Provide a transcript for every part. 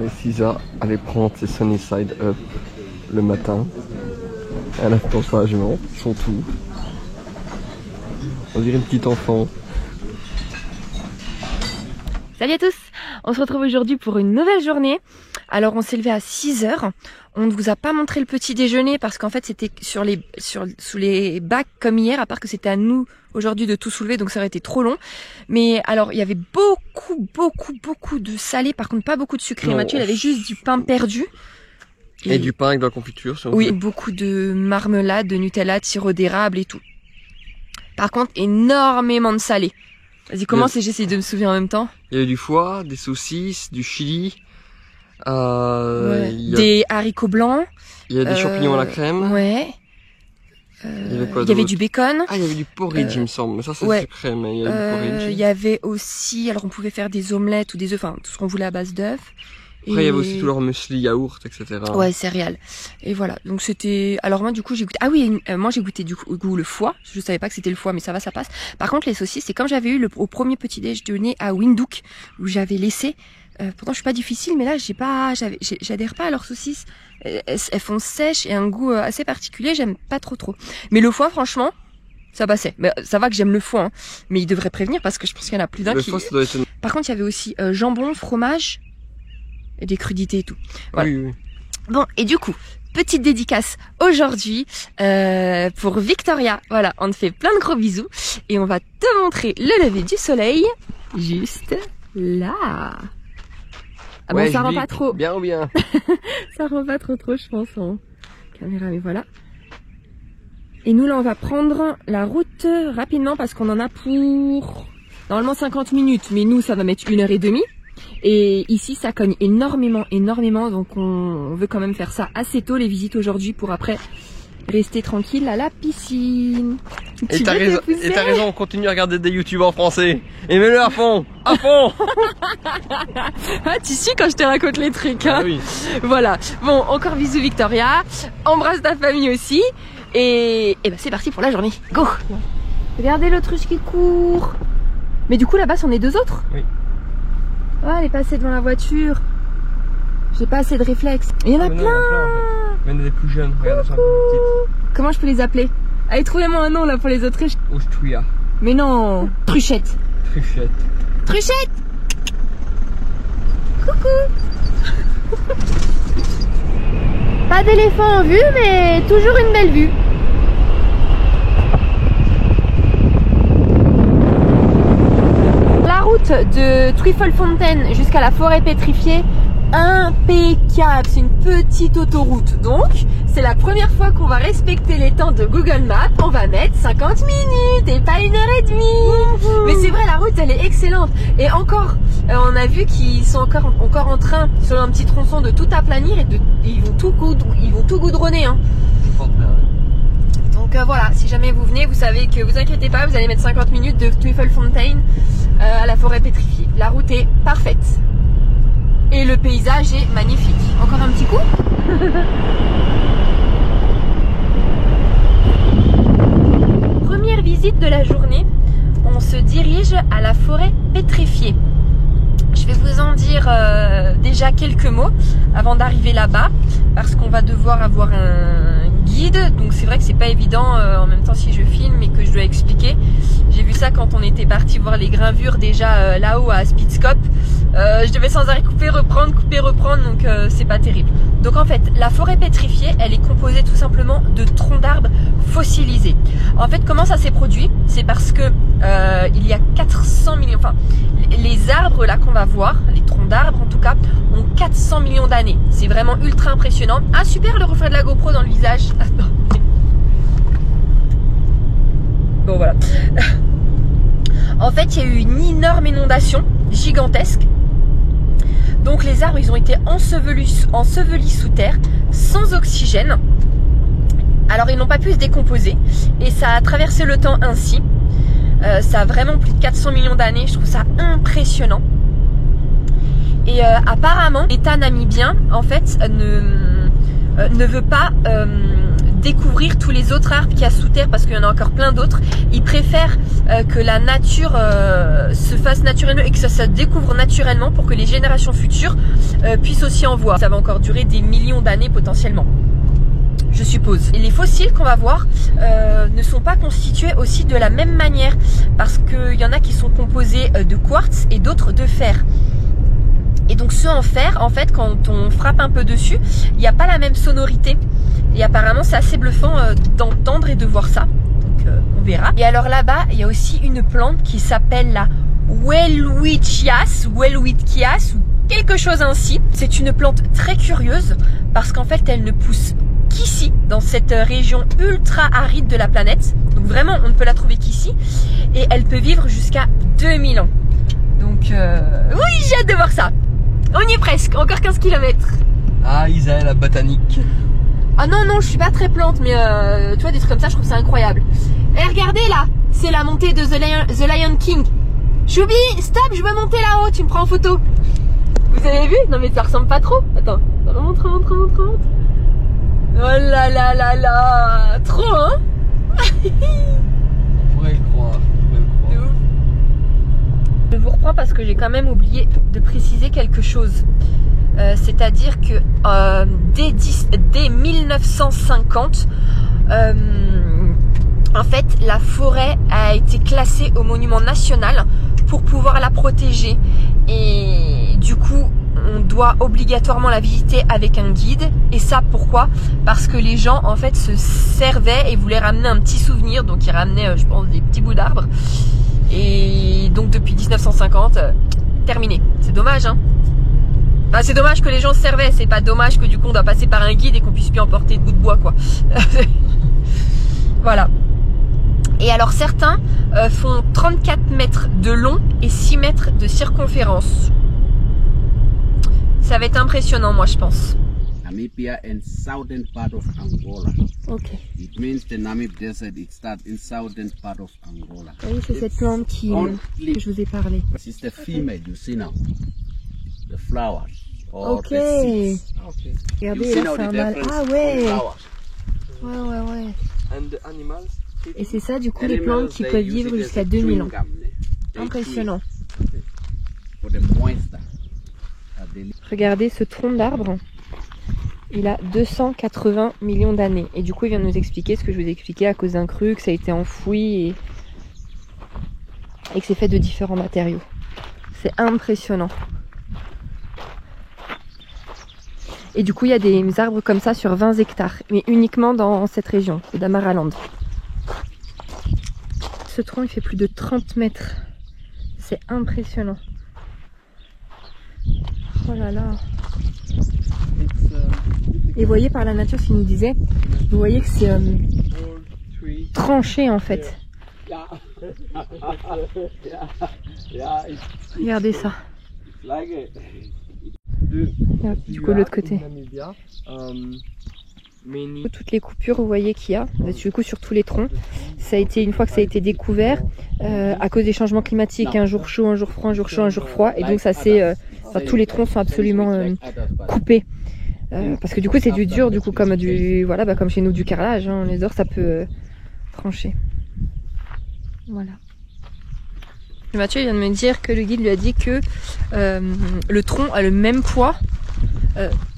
Allez, Cisa, allez prendre ses Sunny Side Up le matin. Elle attend sagement son tour. On dirait une petite enfant. Salut à tous, on se retrouve aujourd'hui pour une nouvelle journée. Alors on s'est levé à 6 h. On ne vous a pas montré le petit déjeuner parce qu'en fait c'était sous les bacs comme hier, à part que c'était à nous aujourd'hui de tout soulever, donc ça aurait été trop long. Mais alors il y avait beaucoup de salé, par contre pas beaucoup de sucré. Mathieu il avait juste du pain perdu. Et du pain avec de la confiture. Si on oui, veut. beaucoup de marmelade, de Nutella, de sirop d'érable et tout. Par contre énormément de salé. Vas-y, commence et j'essaie de me souvenir en même temps. Il y a du foie, des saucisses, du chili. Ouais. Des haricots blancs. Il y a des champignons à la crème. Ouais. Il y avait du bacon. Ah, il y avait du porridge, il me semble. Mais ça, c'est sucré, mais il y avait du porridge. Il y avait aussi, alors on pouvait faire des omelettes ou des œufs, enfin tout ce qu'on voulait à base d'œufs. Après, il y avait aussi tout leur muesli, yaourt, etc. Ouais, céréales. Et voilà. Donc c'était. Alors moi, du coup, j'ai goûté. Ah oui, moi j'ai goûté du coup le foie. Je savais pas que c'était le foie, mais ça va, ça passe. Par contre, les saucisses, c'est comme j'avais eu au premier petit déjeuner à Windhoek où j'avais laissé. Pourtant, je suis pas difficile, mais là, j'adhère pas à leurs saucisses. Elles font sèches et un goût assez particulier. J'aime pas trop. Mais le foie, franchement, ça passait. Mais ça va que j'aime le foie, hein. Mais ils devraient prévenir parce que je pense qu'il y en a plus d'un qui. Le foie, ça doit être... Par contre, il y avait aussi jambon, fromage. Et des crudités et tout. Voilà. Oui. Bon, et du coup, petite dédicace aujourd'hui pour Victoria. Voilà, on te fait plein de gros bisous. Et on va te montrer le lever du soleil juste là. Ah ouais, bon, ça rend pas trop. Bien ou bien. Ça rend pas trop, je pense, en caméra, mais voilà. Et nous, là, on va prendre la route rapidement parce qu'on en a pour normalement 50 minutes. Mais nous, ça va mettre 1h30. Et ici ça cogne énormément, donc on veut quand même faire ça assez tôt, les visites aujourd'hui, pour après rester tranquille à la piscine. Et t'as raison, on continue à regarder des youtubeurs en français. Et mets-le à fond. Ah, tu suis quand je te raconte les trucs, hein. Ah oui. Voilà, bon, encore bisous Victoria, embrasse ta famille aussi, et ben c'est parti pour la journée, go. Regardez l'autruche qui court. Mais du coup là-bas c'en est 2 autres. Oui. Ouais, elle est passée devant la voiture. J'ai pas assez de réflexes. Il y en a plein. Il y en a des plus jeunes. Regarde, c'est un peu plus petite. Comment je peux les appeler? Allez, trouvez-moi un nom là pour les autruches. Austria. Mais non. Truchette. Truchette. Coucou. Pas d'éléphant en vue, mais toujours une belle vue. La route de Tweefontein jusqu'à la forêt pétrifiée, impeccable. C'est une petite autoroute, donc c'est la première fois qu'on va respecter les temps de Google Maps. On va mettre 50 minutes et pas 1h30. Mais c'est vrai, la route elle est excellente. Et encore, on a vu qu'ils sont encore en train sur un petit tronçon de tout aplanir et ils vont tout goudronner, hein. Donc voilà, si jamais vous venez, vous savez que vous inquiétez pas, vous allez mettre 50 minutes de Tweefontein à la forêt pétrifiée. La route est parfaite. Et le paysage est magnifique. Encore un petit coup. Première visite de la journée, on se dirige à la forêt pétrifiée. Je vais vous en dire déjà quelques mots avant d'arriver là-bas, parce qu'on va devoir avoir un guide, donc c'est vrai que c'est pas évident en même temps si je filme et que je dois expliquer. J'ai vu ça quand on était parti voir les gravures déjà là-haut à Speedscope. Je devais sans arrêt couper, reprendre, donc c'est pas terrible. Donc en fait, la forêt pétrifiée, elle est composée tout simplement de troncs d'arbres fossilisés. En fait, comment ça s'est produit? C'est parce que il y a 400 millions, enfin les arbres là qu'on va voir, les troncs d'arbres en tout cas, ont 400 millions d'années. C'est vraiment ultra impressionnant. Ah super, le reflet de la GoPro dans le visage. Attends. Bon voilà. En fait, il y a eu une énorme inondation gigantesque. Donc les arbres, ils ont été ensevelis sous terre, sans oxygène. Alors ils n'ont pas pu se décomposer. Et ça a traversé le temps ainsi. Ça a vraiment plus de 400 millions d'années. Je trouve ça impressionnant. Et apparemment, l'État namibien, en fait, ne veut pas découvrir tous les autres arbres qu'il y a sous terre, parce qu'il y en a encore plein d'autres. Ils préfèrent que la nature se fasse naturellement et que ça se découvre naturellement pour que les générations futures puissent aussi en voir. Ça va encore durer des millions d'années potentiellement, je suppose. Et les fossiles qu'on va voir ne sont pas constitués aussi de la même manière, parce qu'il y en a qui sont composés de quartz et d'autres de fer. Et donc ceux en fer, en fait, quand on frappe un peu dessus, il n'y a pas la même sonorité. Et apparemment c'est assez bluffant d'entendre et de voir ça. Donc on verra. Et alors là-bas, il y a aussi une plante qui s'appelle la Welwitschia ou quelque chose ainsi. C'est une plante très curieuse parce qu'en fait elle ne pousse qu'ici, dans cette région ultra aride de la planète. Donc vraiment on ne peut la trouver qu'ici. Et elle peut vivre jusqu'à 2000 ans. Donc oui, j'ai hâte de voir ça. On y est presque, encore 15 km. Ah, Isaël, la botanique. Ah non, non, je suis pas très plante, mais tu vois, des trucs comme ça, je trouve ça incroyable. Et regardez là, c'est la montée de The Lion King. Choubi, stop, je veux monter là-haut, tu me prends en photo. Vous avez vu? Non mais ça ressemble pas trop. Attends, remonte. Oh là là là là, trop hein. On pourrait le croire. Je vous reprends parce que j'ai quand même oublié de préciser quelque chose. C'est-à-dire que dès 1950, en fait, la forêt a été classée au monument national pour pouvoir la protéger. Et du coup, on doit obligatoirement la visiter avec un guide. Et ça, pourquoi? Parce que les gens, en fait, se servaient et voulaient ramener un petit souvenir. Donc, ils ramenaient, je pense, des petits bouts d'arbres. Et donc depuis 1950, terminé. C'est dommage, hein. Enfin, c'est dommage que les gens se servaient. C'est pas dommage que du coup on doit passer par un guide et qu'on puisse plus emporter de bouts de bois, quoi. Voilà. Et alors certains font 34 mètres de long et 6 mètres de circonférence. Ça va être impressionnant, moi je pense. Namibia and southern part of Angola. Ok. It means the Namib Desert. It starts in southern part of Angola. Oui, c'est cette plante que je vous ai parlé. This is the female you see now. The flowers. Ok. The seeds. Regardez, là c'est un mâle. Ah ouais. Ouais. And the animals? Et c'est ça du coup les plantes qui peuvent vivre jusqu'à 2000 ans. Impressionnant. Regardez ce tronc d'arbre. Il a 280 millions d'années. Et du coup, il vient de nous expliquer ce que je vous ai expliqué à cause d'un cru, que ça a été enfoui et que c'est fait de différents matériaux. C'est impressionnant. Et du coup, il y a des arbres comme ça sur 20 hectares, mais uniquement dans cette région, le Damaraland. Ce tronc, il fait plus de 30 mètres. C'est impressionnant. Oh là là. Et vous voyez par la nature, ce qu'il nous disait, vous voyez que c'est tranché en fait. Regardez ça. Du coup, l'autre côté. Toutes les coupures, vous voyez qu'il y a, du coup sur tous les troncs, ça a été, une fois que ça a été découvert, à cause des changements climatiques, un jour chaud, un jour froid, un jour chaud, un jour froid, et donc ça c'est, tous les troncs sont absolument coupés. Parce que du coup c'est du dur, du coup comme voilà, comme chez nous du carrelage, hein, les ors ça peut trancher. Voilà. Mathieu vient de me dire que le guide lui a dit que le tronc a le même poids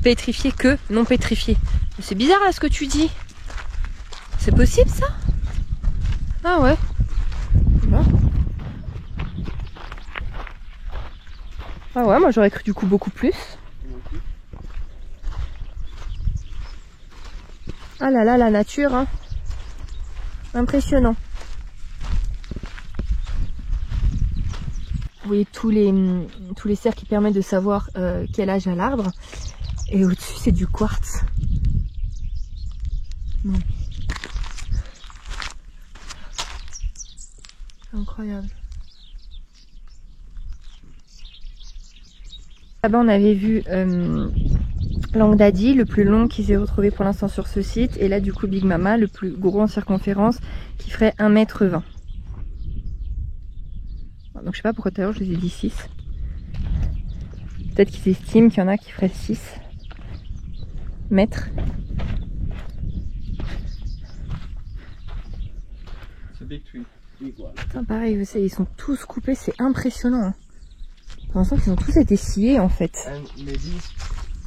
pétrifié que non pétrifié. C'est bizarre là ce que tu dis. C'est possible ça? Ah ouais. Bon. Ah ouais, moi j'aurais cru du coup beaucoup plus. Ah là là, la nature, hein. Impressionnant. Vous voyez tous les cercles qui permettent de savoir quel âge a l'arbre. Et au-dessus, c'est du quartz. Non. C'est incroyable. Là-bas, on avait vu Langdadi, le plus long qui s'est retrouvé pour l'instant sur ce site. Et là, du coup, Big Mama, le plus gros en circonférence, qui ferait 1,20 m. Donc je sais pas pourquoi tout à l'heure je les ai dit 6. Peut-être qu'ils estiment qu'il y en a qui feraient 6 mètres. big tree. Putain, pareil, vous savez, ils sont tous coupés, c'est impressionnant. Hein. J'ai l'impression qu'ils ont tous été sciés en fait. And maybe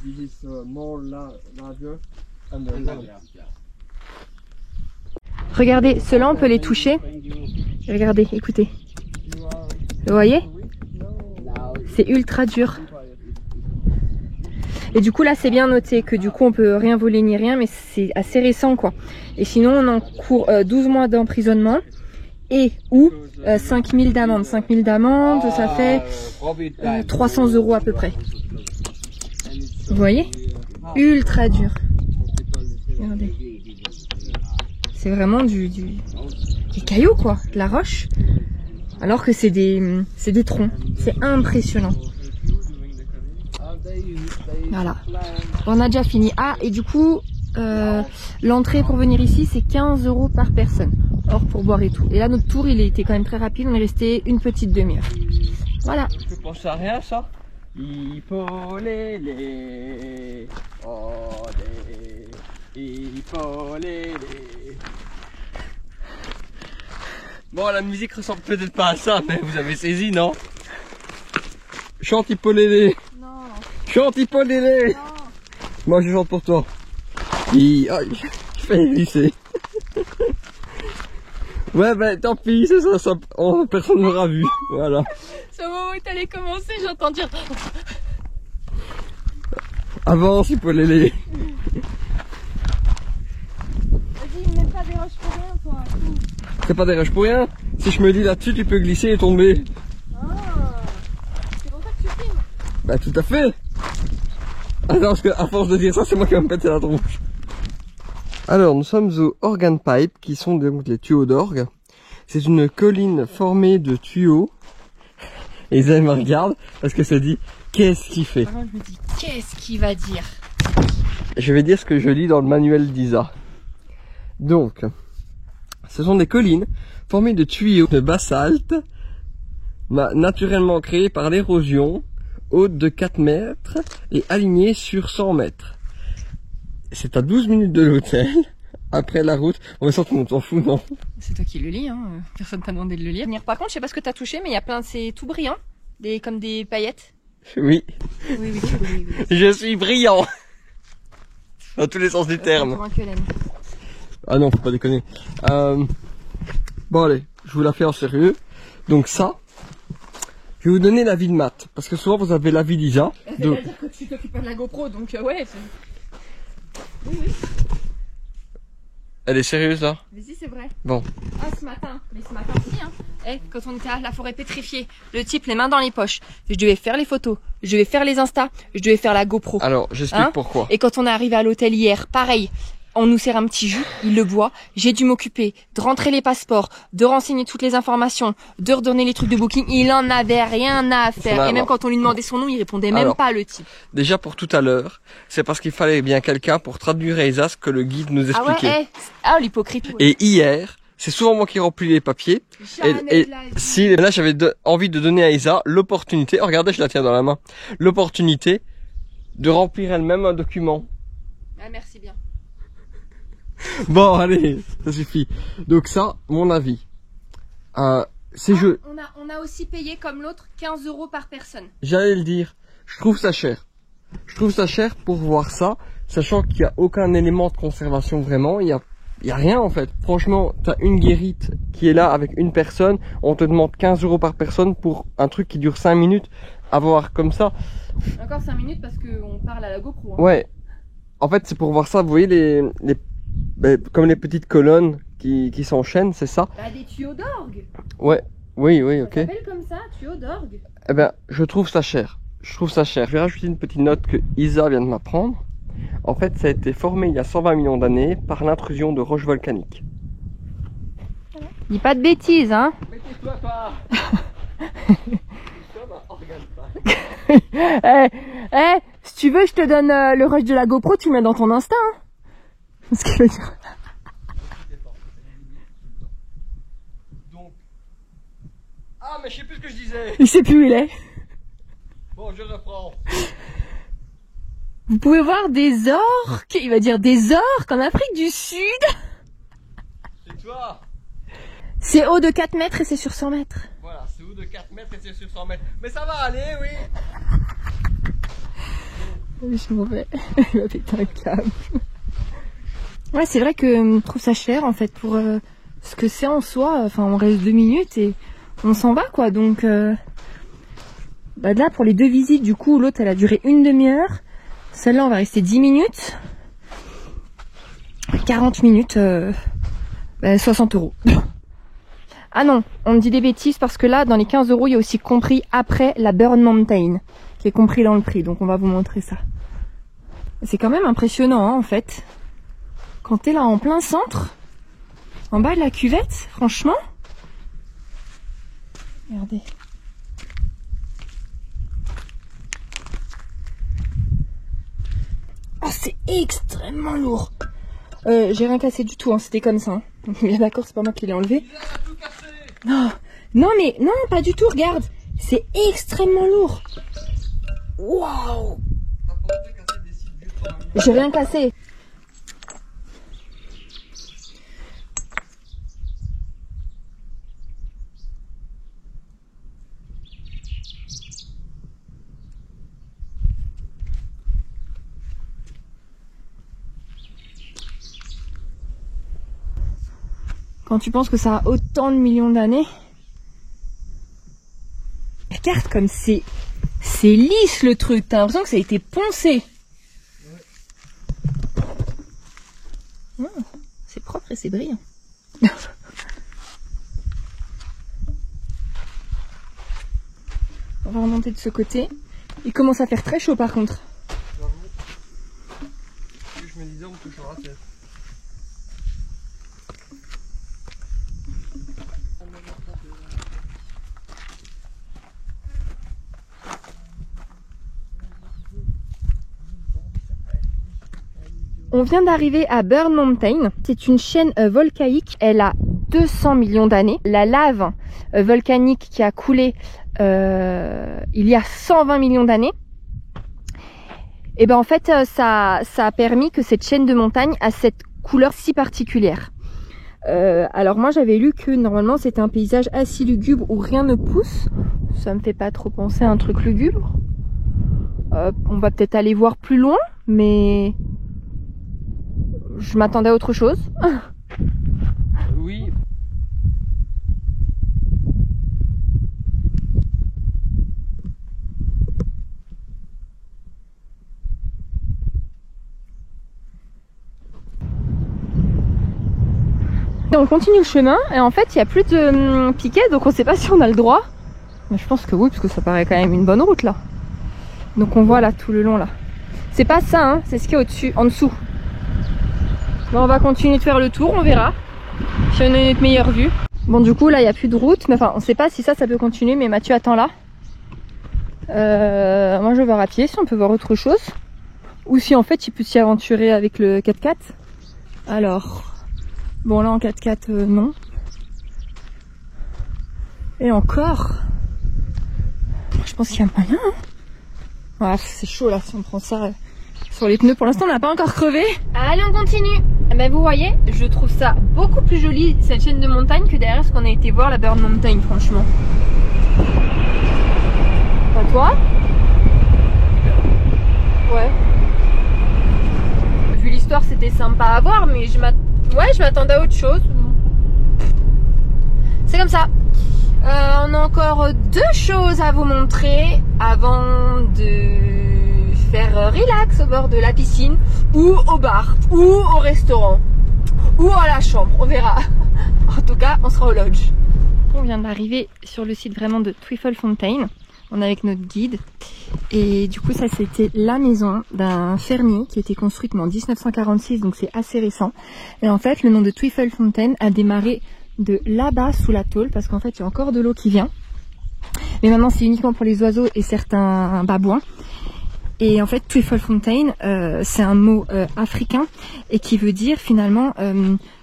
this is more larger and Regardez, ceux-là on peut les toucher. Regardez, écoutez. Vous voyez? C'est ultra dur. Et du coup là c'est bien noté que du coup on peut rien voler ni rien, mais c'est assez récent quoi. Et sinon on encourt 12 mois d'emprisonnement et ou 5000 d'amende. 5000 d'amende, ça fait 300 € à peu près. Vous voyez? Ultra dur. Regardez. C'est vraiment des cailloux quoi, de la roche. Alors que c'est des troncs. C'est impressionnant. Voilà. On a déjà fini. Ah, et du coup, l'entrée pour venir ici, c'est 15 € par personne. Hors pour boire et tout. Et là, notre tour, il était quand même très rapide. On est resté une petite demi-heure. Voilà. Je pense à rien, ça. Il faut les. Oh, il faut les. Bon, la musique ressemble peut-être pas à ça, mais vous avez saisi, non? Chante Hippolélé. Non. Chante Hippolélé. Non. Moi, je chante pour toi. Je fais glisser. Ouais, ben tant pis, c'est ça, personne n'aura vu. Voilà. C'est au moment où t'allais commencer, j'entends dire. Avance, Hippolélé. Vas-y, mets pas des roches pour rien, toi. C'est pas des roches pour rien. Si je me dis là-dessus, tu peux glisser et tomber. Ah, c'est pour ça que tu filmes. Bah tout à fait. Alors parce que à force de dire ça, c'est moi qui vais me péter la tronche. Alors nous sommes aux organ pipes, qui sont donc les tuyaux d'orgue. C'est une colline formée de tuyaux. Et Isa me regarde parce que se dit, qu'est-ce qu'il fait? Alors, je me dis, qu'est-ce qu'il va dire? Je vais dire ce que je lis dans le manuel d'Isa. Donc, ce sont des collines formées de tuyaux de basalte, naturellement créées par l'érosion, hautes de 4 mètres et alignées sur 100 mètres. C'est à 12 minutes de l'hôtel, après la route. On va sortir, on s'en fout, non? C'est toi qui le lis, hein. Personne t'a demandé de le lire. Par contre, je sais pas ce que t'as touché, mais il y a plein, c'est tout brillant, comme des paillettes. Oui. Oui. Je suis brillant. Dans tous les sens du terme. Ah non, faut pas déconner. Bon allez, je vous la fais en sérieux. Donc ça, je vais vous donner l'avis de Matt. Parce que souvent vous avez l'avis d'Isa. C'est-à-dire que tu t'occupes pas de la GoPro, donc ouais. Oui. Elle est sérieuse là? Mais si, c'est vrai. Bon. Ah, ce matin aussi, hein. Quand on était à la forêt pétrifiée, le type les mains dans les poches, je devais faire les photos, je devais faire les Insta, je devais faire la GoPro. Alors, j'explique pourquoi. Et quand on est arrivé à l'hôtel hier, pareil, on nous sert un petit jus, il le boit, j'ai dû m'occuper de rentrer les passeports, de renseigner toutes les informations, de redonner les trucs de booking, il en avait rien à faire. Et même quand on lui demandait son nom, il répondait même pas, le type. Déjà pour tout à l'heure, c'est parce qu'il fallait bien quelqu'un pour traduire à Isa ce que le guide nous expliquait. L'hypocrite. Et hier, c'est souvent moi qui remplis les papiers. Et si là j'avais envie de donner à Isa l'opportunité, regardez, je la tiens dans la main, l'opportunité de remplir elle-même un document. Ah, merci bien. Bon allez, ça suffit. Donc ça, mon avis. On a aussi payé comme l'autre 15 € par personne. J'allais le dire, je trouve ça cher. Je trouve ça cher pour voir ça, sachant qu'il n'y a aucun élément de conservation vraiment, il y a rien en fait. Franchement, t'as une guérite qui est là avec une personne, on te demande 15 € par personne pour un truc qui dure 5 minutes, à voir comme ça. Encore 5 minutes parce qu'on parle à la GoPro. Hein. Ouais, en fait c'est pour voir ça, vous voyez comme les petites colonnes qui s'enchaînent, c'est ça? Bah des tuyaux d'orgue. Ouais, oui, ok. Ça s'appelle comme ça, tuyaux d'orgue. Eh ben, je trouve ça cher. Je vais rajouter une petite note que Isa vient de m'apprendre. En fait, ça a été formé il y a 120 millions d'années par l'intrusion de roches volcaniques. Dis pas de bêtises, hein. Mais tais-toi pas. Si tu veux, je te donne le rush de la GoPro, tu le mets dans ton Insta. Hein. Ce qu'il veut dire. Donc. Ah, mais je sais plus ce que je disais. Il sait plus où il est. Bon, je reprends. Vous pouvez voir des orques, il va dire des orques en Afrique du Sud. C'est toi. C'est haut de 4 mètres et c'est sur 100 mètres. Voilà, c'est haut de 4 mètres et c'est sur 100 mètres. Mais ça va aller, oui. Je m'en vais. Il va péter un câble. Ouais, c'est vrai que je trouve ça cher en fait pour ce que c'est en soi. Enfin, on reste 2 minutes et on s'en va quoi. Donc bah là, pour les 2 visites, du coup, l'autre elle a duré une demi-heure. Celle-là, on va rester 10 minutes. 40 minutes, 60 €. Ah non, on me dit des bêtises parce que là, dans les 15 €, il y a aussi compris après la Burn Mountain, qui est compris dans le prix. Donc on va vous montrer ça. C'est quand même impressionnant, hein, en fait. Quand t'es là en plein centre, en bas de la cuvette, franchement. Regardez. Oh, c'est extrêmement lourd. J'ai rien cassé du tout, hein, c'était comme ça. Hein. Bien d'accord, c'est pas moi qui l'ai enlevé. Non, non mais non, pas du tout, regarde. C'est extrêmement lourd. Waouh. J'ai rien cassé. Quand tu penses que ça a autant de millions d'années. Regarde comme c'est lisse le truc. T'as l'impression que ça a été poncé. Ouais. C'est propre et c'est brillant. On va remonter de ce côté. Il commence à faire très chaud par contre. Je me disais on touchera tête. On vient d'arriver à Burn Mountain. C'est une chaîne volcanique. Elle a 200 millions d'années. La lave volcanique qui a coulé il y a 120 millions d'années. Et ben en fait, ça a permis que cette chaîne de montagne a cette couleur si particulière. Alors moi j'avais lu que normalement c'était un paysage assez lugubre où rien ne pousse. Ça me fait pas trop penser à un truc lugubre. On va peut-être aller voir plus loin, mais je m'attendais à autre chose. Oui. Et on continue le chemin et en fait il n'y a plus de piquet, donc on ne sait pas si on a le droit. Mais je pense que oui, parce que ça paraît quand même une bonne route là. Donc on voit là tout le long là. C'est pas ça, hein, c'est ce qui est au-dessus, en dessous. Bon, on va continuer de faire le tour, on verra si on a une meilleure vue. Bon du coup là il n'y a plus de route, mais enfin on sait pas si ça peut continuer, mais Mathieu attend là. Moi je vais voir à pied si on peut voir autre chose. Ou si en fait il peut s'y aventurer avec le 4x4. Alors, bon là en 4x4 non. Et encore, je pense qu'il y a moyen. Hein. Ouais, c'est chaud là si on prend ça sur les pneus. Pour l'instant on n'a pas encore crevé. Allez on continue. Ben vous voyez, je trouve ça beaucoup plus joli cette chaîne de montagne que derrière ce qu'on a été voir la Burn Mountain franchement. Pas toi? Ouais. Vu l'histoire c'était sympa à voir, mais je m'attendais à autre chose. C'est comme ça. On a encore 2 choses à vous montrer avant de faire relax au bord de la piscine ou au bar ou au restaurant ou à la chambre, on verra. En tout cas on sera au lodge. On vient d'arriver sur le site vraiment de Twyfell Fountain. On est avec notre guide et du coup ça c'était la maison d'un fermier qui a été construite en 1946, donc c'est assez récent. Et en fait le nom de Twyfell Fountain a démarré de là-bas sous la tôle parce qu'en fait il y a encore de l'eau qui vient. Mais maintenant c'est uniquement pour les oiseaux et certains babouins. Et en fait Twyfell Fountain c'est un mot africain et qui veut dire finalement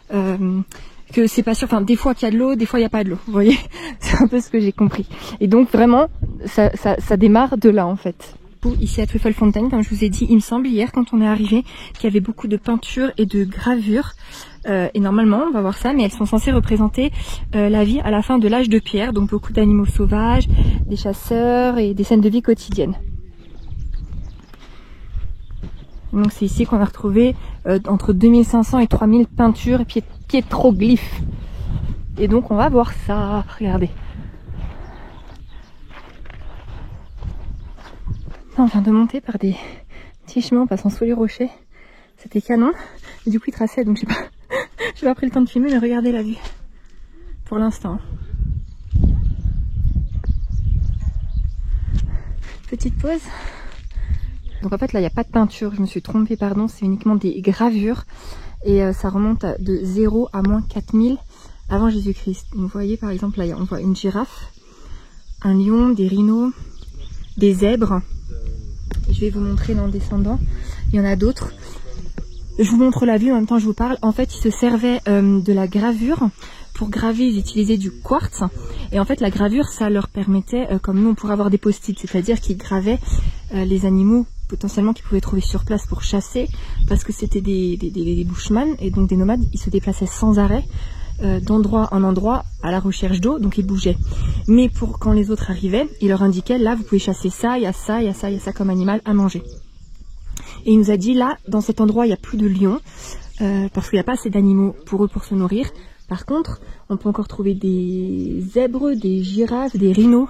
que c'est pas sûr, enfin des fois qu'il y a de l'eau, des fois il n'y a pas de l'eau, vous voyez. C'est un peu ce que j'ai compris. Et donc vraiment ça démarre de là en fait. Ici à Twyfell Fountain, comme je vous ai dit, il me semble hier quand on est arrivé qu'il y avait beaucoup de peintures et de gravures Et normalement, on va voir ça, mais elles sont censées représenter la vie à la fin de l'âge de pierre, donc beaucoup d'animaux sauvages, des chasseurs et des scènes de vie quotidiennes. Donc c'est ici qu'on a retrouvé entre 2500 et 3000 peintures et pétroglyphes. Et donc on va voir ça, regardez. On vient de monter par des petits chemins en passant sous les rochers. C'était canon. Et du coup il traçait, donc j'ai pas pris le temps de filmer, mais regardez la vue. Pour l'instant. Petite pause. Donc en fait là il n'y a pas de peinture, je me suis trompée, pardon, c'est uniquement des gravures. Et ça remonte de 0 à moins 4000 avant Jésus-Christ. Vous voyez par exemple là on voit une girafe, un lion, des rhinos, des zèbres. Je vais vous montrer en descendant, il y en a d'autres. Je vous montre la vue, en même temps je vous parle. En fait, ils se servaient de la gravure. Pour graver, ils utilisaient du quartz. Et en fait, la gravure, ça leur permettait, comme nous, on pourrait avoir des post-it. C'est-à-dire qu'ils gravaient les animaux potentiellement qu'ils pouvaient trouver sur place pour chasser. Parce que c'était des bushman, et donc des nomades. Ils se déplaçaient sans arrêt d'endroit en endroit à la recherche d'eau. Donc ils bougeaient. Mais pour quand les autres arrivaient, ils leur indiquaient, là, vous pouvez chasser ça, il y a ça, il y a ça, il y a ça comme animal à manger. Et il nous a dit, là, dans cet endroit, il n'y a plus de lions, parce qu'il n'y a pas assez d'animaux pour eux pour se nourrir. Par contre, on peut encore trouver des zèbres, des girafes, des rhinos.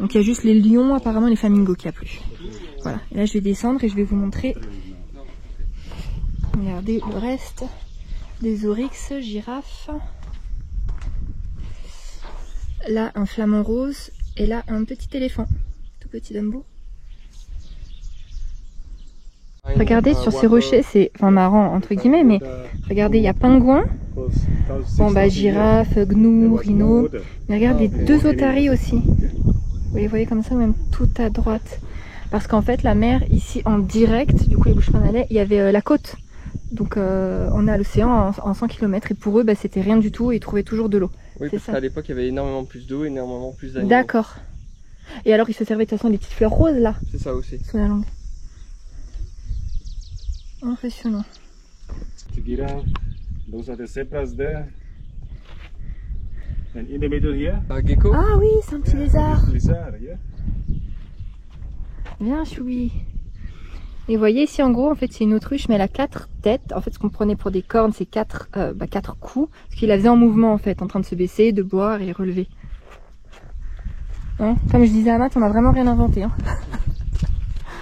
Donc il y a juste les lions, apparemment les flamingos qu'il n'y a plus. Voilà, et là je vais descendre et je vais vous montrer. Regardez le reste. Des oryx, girafes. Là, un flamant rose. Et là, un petit éléphant. Tout petit Dumbo. Regardez sur ces rochers, c'est enfin marrant entre guillemets, mais regardez, il y a pingouin, bon bah girafe, gnou, rhino, mais regardez deux otaries aussi. Vous les voyez comme ça, même tout à droite. Parce qu'en fait la mer ici en direct, du coup les bushman allaient, il y avait la côte. Donc on est à l'océan en 100 km et pour eux bah, c'était rien du tout et ils trouvaient toujours de l'eau. Oui, parce qu'à l'époque il y avait énormément plus d'eau, énormément plus d'animaux. D'accord. Et alors ils se servaient de toute façon des petites fleurs roses là. C'est ça aussi. Sous la langue. Impressionnant. Those are the zebras there. And in the middle here, Un gecko. Ah oui, c'est un petit lézard. lizard, yeah. Bien choui. Et vous voyez ici en gros, en fait c'est une autruche mais elle a 4 têtes. En fait ce qu'on prenait pour des cornes c'est 4 coups. Ce qu'il la faisait en mouvement en fait, en train de se baisser, de boire et relever. Hein, comme je disais à Matt, on n'a vraiment rien inventé. Hein.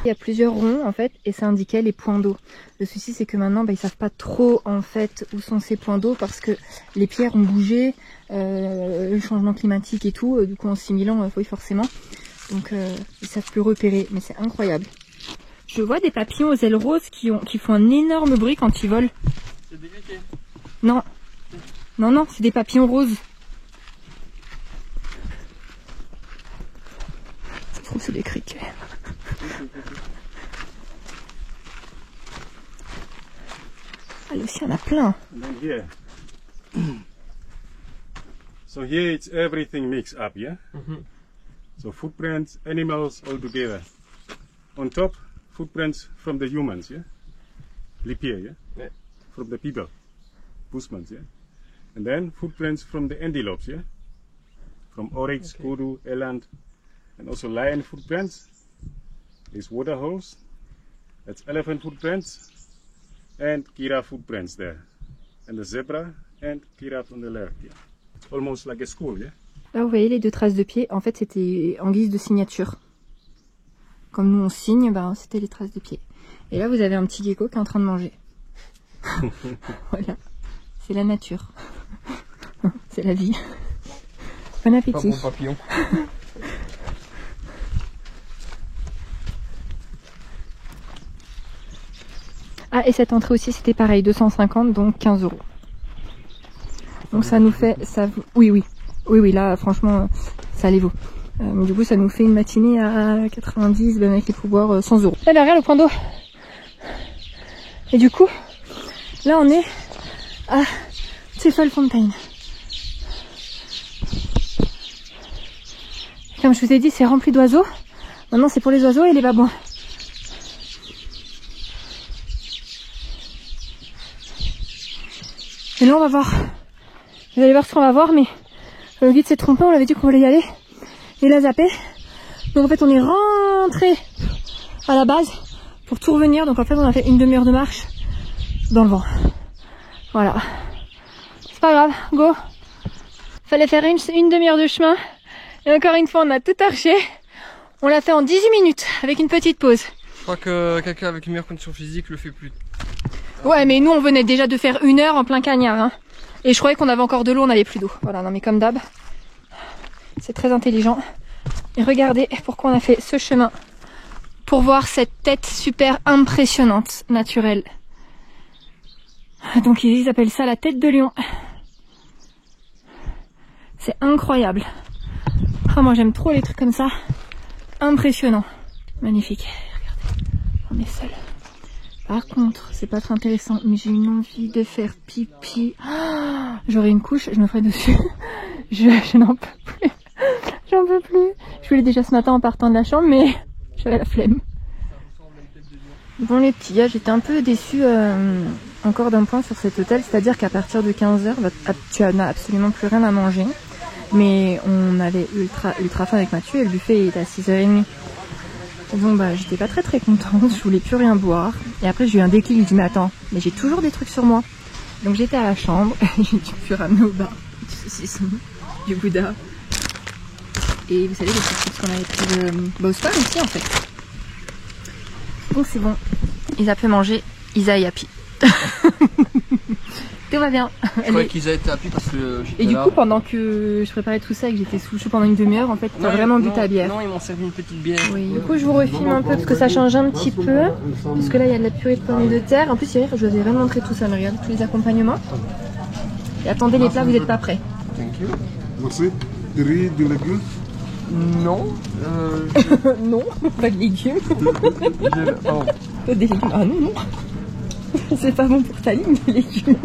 Il y a plusieurs ronds en fait et ça indiquait les points d'eau. Le souci c'est que maintenant ils savent pas trop en fait où sont ces points d'eau parce que les pierres ont bougé, le changement climatique et tout, du coup en 6000 ans oui forcément. Donc ils savent plus repérer, mais c'est incroyable. Je vois des papillons aux ailes roses qui font un énorme bruit quand ils volent. C'est des criquets. Non. Non, non, c'est des papillons roses. Ça se trouve c'est des criquets. Ah, là aussi, il y en a plein. And then here. So here it's everything mixed up, yeah? So footprints, animals all together. On top, footprints from the humans, yeah? Lipia, yeah? Yeah. From the people, Bushmans, yeah? And then footprints from the antelopes, yeah? From oryx, kudu, eland, and also lion footprints. These water holes, that's elephant footprints, and giraffe footprints there. And the zebra and giraffe on the left, yeah? It's almost like a school, yeah? Là, vous voyez les deux traces de pied. En fait, c'était en guise de signature. Comme nous, on signe, ben, c'était les traces de pied. Et là, vous avez un petit gecko qui est en train de manger. Voilà. C'est la nature. C'est la vie. Bon appétit. Pas bon papillon. Ah, et cette entrée aussi, c'était pareil. 250, donc 15 €. Donc ça nous fait... ça. Oui, là, franchement, ça les vaut. Mais du coup, ça nous fait une matinée à 90, ben avec les pouvoirs 100 €. Là, derrière le point d'eau. Et du coup, là, on est à Teufelfontein. Comme je vous ai dit, c'est rempli d'oiseaux. Maintenant, c'est pour les oiseaux et les babouins. Et là on va voir. Vous allez voir ce qu'on va voir, mais le guide s'est trompé, on avait dit qu'on voulait y aller. Il a zappé. Donc en fait on est rentré à la base pour tout revenir. Donc en fait on a fait une demi-heure de marche dans le vent. Voilà. C'est pas grave, go. Fallait faire une demi-heure de chemin. Et encore une fois on a tout arché. On l'a fait en 18 minutes avec une petite pause. Je crois que quelqu'un avec une meilleure condition physique le fait plus. Ouais, mais nous on venait déjà de faire 1 heure en plein cagnard. Hein. Et je croyais qu'on avait encore de l'eau, on n'avait plus d'eau. Voilà, non mais comme d'hab, c'est très intelligent. Et regardez pourquoi on a fait ce chemin. Pour voir cette tête super impressionnante, naturelle. Donc ils appellent ça la tête de lion. C'est incroyable. Ah, moi j'aime trop les trucs comme ça. Impressionnant. Magnifique. Regardez, on est seul. Par contre, c'est pas très intéressant, mais j'ai une envie de faire pipi. Oh, j'aurais une couche, je me ferais dessus. Je n'en peux plus. J'en peux plus. Je voulais déjà ce matin en partant de la chambre, mais j'avais la flemme. Bon les petits gars, j'étais un peu déçue encore d'un point sur cet hôtel, c'est-à-dire qu'à partir de 15h, tu n'as absolument plus rien à manger. Mais on avait ultra faim avec Mathieu et le buffet est à 6h30. Donc bah j'étais pas très contente, je voulais plus rien boire. Et après j'ai eu un déclic, je dis mais attends, mais j'ai toujours des trucs sur moi. Donc j'étais à la chambre, j'ai dû plus ramener au bar du saucisson, du gouda. Et vous savez les petites chips qu'on avait pris au spa aussi en fait. Donc c'est bon, ils a pu manger, Isa est happy. Tout va bien. Je croyais qu'ils avaient été happy parce que et du coup pendant que je préparais tout ça et que j'étais sous le chaud pendant une demi-heure, en fait t'as vraiment bu ta bière. Non, ils m'ont servi une petite bière. Oui. Du coup je vous refilme un peu parce que ça change un petit peu. Parce que là il y a de la purée de pommes de terre. En plus je vous avais vraiment montré tout ça, mais regarde tous les accompagnements. Et attendez les plats, vous n'êtes pas prêts. Thank you. Merci. Du riz, du légume. Non. Non, pas de légumes. Oh. Pas des légumes. Ah non. C'est pas bon pour ta ligne, les légumes.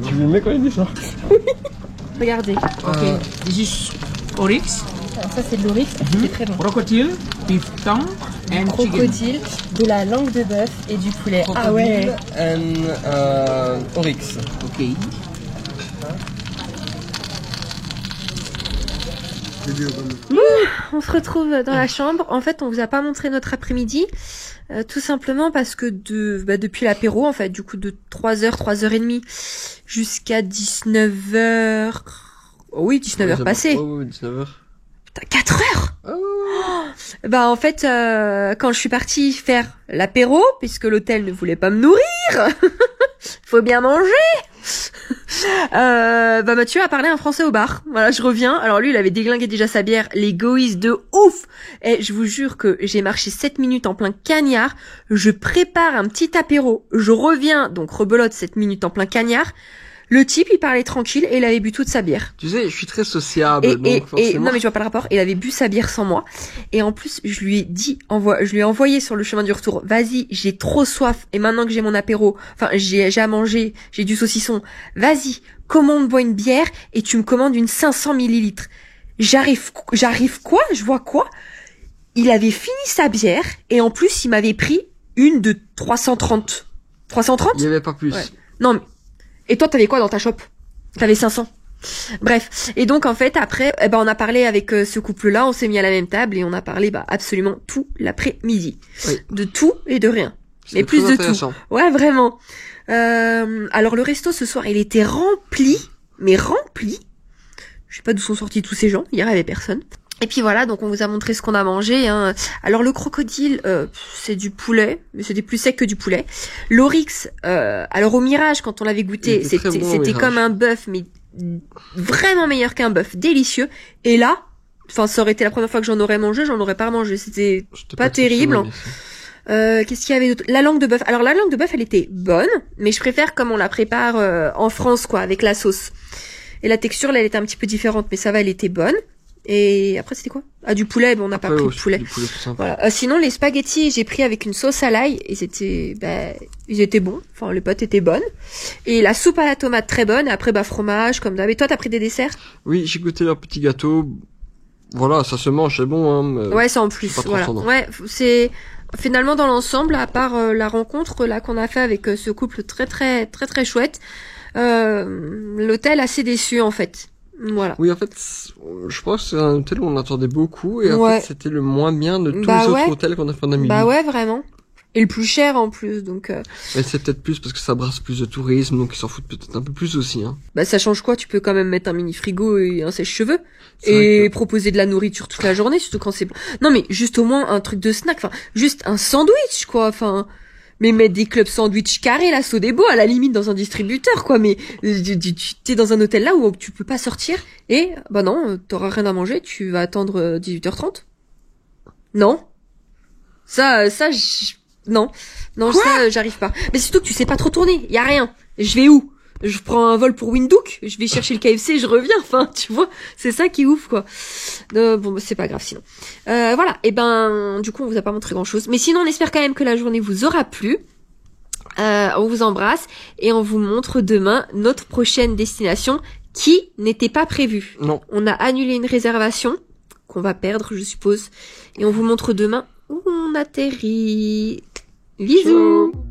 Tu me mets quand il dit ça? Regardez. Okay, this is oryx, Alors ça c'est de l'oryx, c'est très bon. crocodile, beef tongue, and chicken. Crocodile, de la langue de bœuf et du poulet. Ah ouais. And oryx. Okay. On se retrouve dans la chambre. En fait, on vous a pas montré notre après-midi. Tout simplement parce que depuis l'apéro, en fait, du coup de 3h, 3h30 jusqu'à 19h. Oh oui, 19h passées. Oh, 19h. Putain, 4 heures. Oh. Bah en fait, quand je suis partie faire l'apéro, puisque l'hôtel ne voulait pas me nourrir, faut bien manger. Bah Mathieu a parlé un français au bar. Voilà, je reviens. Alors lui, il avait déglingué déjà sa bière, l'égoïste de ouf. Et je vous jure que j'ai marché 7 minutes en plein cagnard. Je prépare un petit apéro. Je reviens, donc rebelote 7 minutes en plein cagnard. Le type, il parlait tranquille et il avait bu toute sa bière. Tu sais, je suis très sociable, Et forcément. non mais je vois pas le rapport. Il avait bu sa bière sans moi. Et en plus, je lui ai envoyé sur le chemin du retour. Vas-y, j'ai trop soif. Et maintenant que j'ai mon apéro, enfin j'ai à manger, j'ai du saucisson. Vas-y, commande-moi une bière et tu me commandes une 500 millilitres. J'arrive quoi? Je vois quoi? Il avait fini sa bière et en plus il m'avait pris une de 330. 330? Il y avait pas plus. Ouais. Non mais... Et toi, t'avais quoi dans ta shop? T'avais 500. Bref. Et donc, en fait, après, on a parlé avec ce couple-là, on s'est mis à la même table et on a parlé absolument tout l'après-midi. Oui. De tout et de rien. Mais plus de tout. Ouais, vraiment. Alors, le resto, ce soir, il était rempli. Mais rempli. Je sais pas d'où sont sortis tous ces gens. Hier, il y avait personne. Et puis voilà, donc on vous a montré ce qu'on a mangé. Hein. Alors le crocodile, c'est du poulet, mais c'était plus sec que du poulet. L'oryx, alors au Mirage, quand on l'avait goûté, c'était comme un bœuf, mais vraiment meilleur qu'un bœuf, délicieux. Et là, enfin ça aurait été la première fois que j'en aurais mangé, j'en aurais pas mangé. C'était pas terrible. Qu'est-ce qu'il y avait d'autre? La langue de bœuf. Alors la langue de bœuf, elle était bonne, mais je préfère comme on la prépare en France, quoi, avec la sauce. Et la texture, là, elle était un petit peu différente, mais ça va, elle était bonne. Et après c'était quoi? Ah, du poulet, on n'a pas pris de poulet. Voilà. Sinon les spaghettis j'ai pris avec une sauce à l'ail et c'était ils étaient bons, enfin les pâtes étaient bonnes. Et la soupe à la tomate très bonne, et après fromage comme d'hab. Et toi t'as pris des desserts? Oui, j'ai goûté leur petit gâteau. Voilà, ça se mange, c'est bon hein. Ouais, c'est en plus, voilà. Ouais, c'est finalement dans l'ensemble, à part la rencontre là qu'on a fait avec ce couple très chouette. l'hôtel assez déçu en fait. Voilà. Oui, en fait, je pense que c'est un hôtel où on attendait beaucoup et en Ouais. fait, c'était le moins bien de tous Bah les autres ouais. hôtels qu'on a fait en Namibie. Bah ouais, vraiment. Et le plus cher en plus, donc... Mais c'est peut-être plus parce que ça brasse plus de tourisme, donc ils s'en foutent peut-être un peu plus aussi, hein. Bah ça change quoi? Tu peux quand même mettre un mini frigo et un sèche-cheveux C'est vrai et que- proposer de la nourriture toute la journée, surtout quand c'est... Non mais juste au moins un truc de snack, enfin juste un sandwich quoi, enfin... Mais mettre des clubs sandwich carrés là, Sodebo à la limite dans un distributeur quoi, mais t'es dans un hôtel là où tu peux pas sortir et bah non, t'auras rien à manger, tu vas attendre 18h30. Non. Non, ça j'arrive pas. Mais surtout que tu sais pas trop tourner, y a rien. Je vais où? Je prends un vol pour Windhoek, je vais chercher le KFC et je reviens. Enfin, tu vois, c'est ça qui est ouf quoi. Bon, c'est pas grave sinon. Voilà. Et ben, du coup, on vous a pas montré grand chose. Mais sinon, on espère quand même que la journée vous aura plu. On vous embrasse et on vous montre demain notre prochaine destination qui n'était pas prévue. Non. On a annulé une réservation qu'on va perdre, je suppose, et on vous montre demain où on atterrit. Bisous. Ciao.